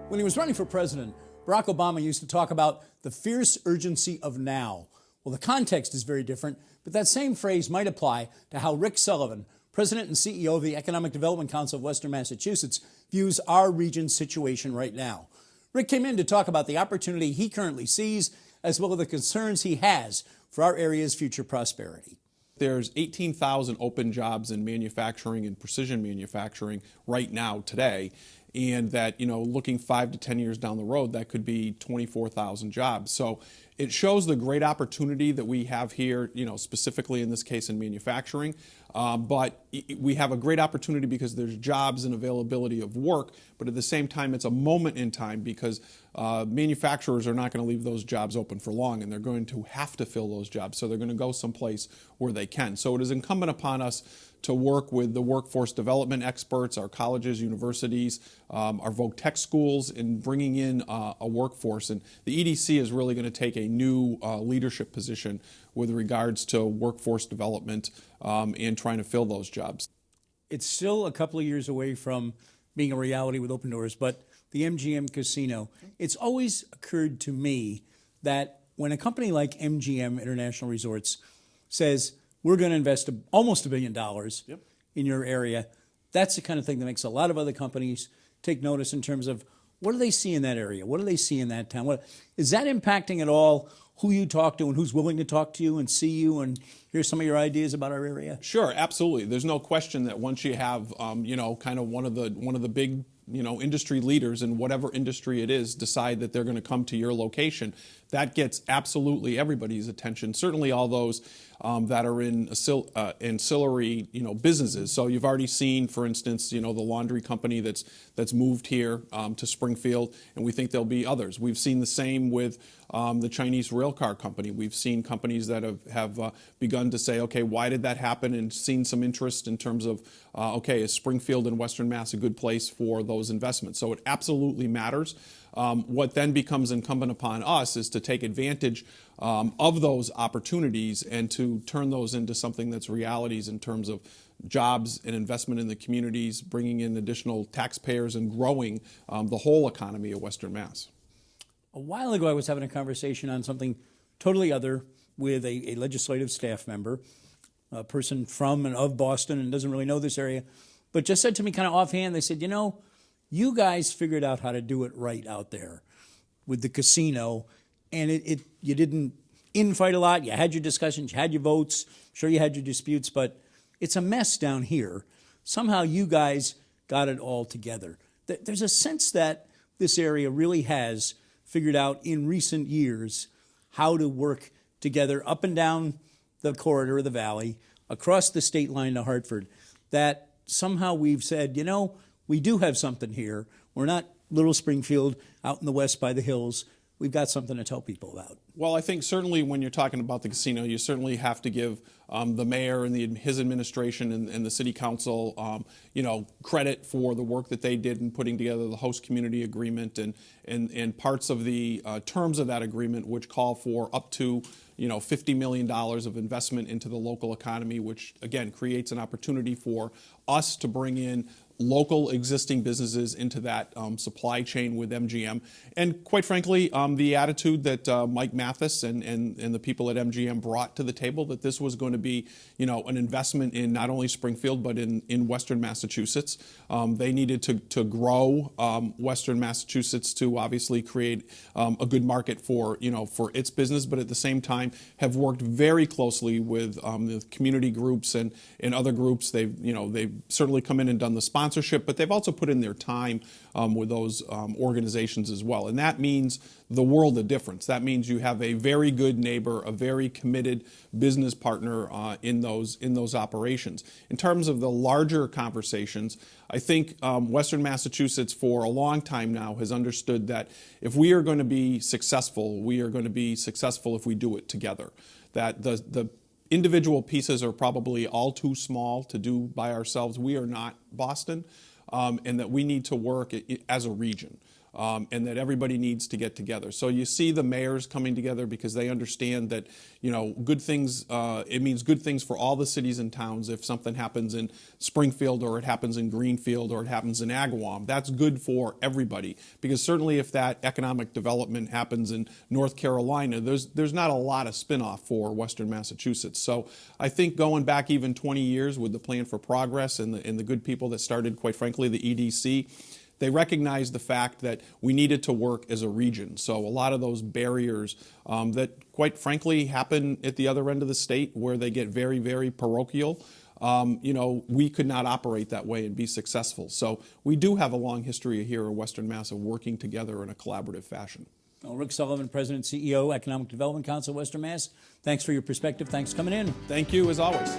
When he was running for president, Barack Obama used to talk about the fierce urgency of now. Well, the context is very different, but that same phrase might apply to how Rick Sullivan, president and CEO of the Economic Development Council of Western Massachusetts, views our region's situation right now. Rick came in to talk about the opportunity he currently sees, as well as the concerns he has for our area's future prosperity. There's 18,000 open jobs in manufacturing and precision manufacturing right now today, and that, looking 5 to 10 years down the road, that could be 24,000 jobs. So it shows the great opportunity that we have here, specifically in this case in manufacturing. But we have a great opportunity because there's jobs and availability of work, but at the same time, it's a moment in time because manufacturers are not going to leave those jobs open for long, and they're going to have to fill those jobs. So they're going to go someplace where they can. So it is incumbent upon us to work with the workforce development experts, our colleges, universities, our voc tech schools in bringing in a workforce. And the EDC is really going to take a new leadership position with regards to workforce development and trying to fill those jobs. It's still a couple of years away from being a reality with Open Doors, but the MGM casino, it's always occurred to me that when a company like MGM International Resorts says, we're going to invest almost $1 billion in your area, that's the kind of thing that makes a lot of other companies take notice in terms of what do they see in that area? What do they see in that town? Is that impacting at all who you talk to and who's willing to talk to you and see you and hear some of your ideas about our area? Sure, absolutely. There's no question that once you have, kind of one of the big, industry leaders in whatever industry it is decide that they're going to come to your location, that gets absolutely everybody's attention. Certainly all those that are in ancillary, businesses. So you've already seen, for instance, the laundry company that's moved here to Springfield, and we think there'll be others. We've seen the same with the Chinese rail car company. We've seen companies that have begun to say, okay, why did that happen? And seen some interest in terms of, okay, is Springfield and Western Mass a good place for those investments? So it absolutely matters. What then becomes incumbent upon us is to take advantage of those opportunities and to turn those into something that's realities in terms of jobs and investment in the communities, bringing in additional taxpayers and growing the whole economy of Western Mass. A while ago, I was having a conversation on something totally other with a legislative staff member, a person from and of Boston and doesn't really know this area, but just said to me kind of offhand, they said, you guys figured out how to do it right out there with the casino, and you didn't infight a lot. You had your discussions, you had your votes, sure you had your disputes, but it's a mess down here. Somehow you guys got it all together. There's a sense that this area really has figured out in recent years how to work together up and down the corridor of the valley, across the state line to Hartford, that somehow we've said, we do have something here. We're not little Springfield out in the west by the hills. We've got something to tell people about. Well, I think certainly when you're talking about the casino, you certainly have to give the mayor and his administration and the city council, credit for the work that they did in putting together the host community agreement and parts of the terms of that agreement, which call for up to $50 million of investment into the local economy, which again creates an opportunity for us to bring in local existing businesses into that supply chain with MGM. And quite frankly, the attitude that Mike Mathis and the people at MGM brought to the table, that this was going to be an investment in not only Springfield but in Western Massachusetts. They needed to grow Western Massachusetts to obviously create a good market for its business, but at the same time have worked very closely with the community groups and other groups. They've certainly come in and done the sponsorship, but they've also put in their time with those organizations as well. And that means the world of difference. That means you have a very good neighbor, a very committed business partner in those operations. In terms of the larger conversations, I think Western Massachusetts for a long time now has understood that if we are going to be successful, we are going to be successful if we do it together. That the individual pieces are probably all too small to do by ourselves. We are not Boston, and that we need to work as a region. and that everybody needs to get together. So you see the mayors coming together because they understand that, good things, it means good things for all the cities and towns. If something happens in Springfield, or it happens in Greenfield, or it happens in Agawam, that's good for everybody. Because certainly if that economic development happens in North Carolina, there's not a lot of spinoff for Western Massachusetts. So I think going back even 20 years with the Plan for Progress and the good people that started, quite frankly, the EDC, they recognized the fact that we needed to work as a region. So a lot of those barriers that, quite frankly, happen at the other end of the state where they get very, very parochial, we could not operate that way and be successful. So we do have a long history here in Western Mass of working together in a collaborative fashion. Well, Rick Sullivan, President, CEO, Economic Development Council, Western Mass. Thanks for your perspective. Thanks for coming in. Thank you, as always.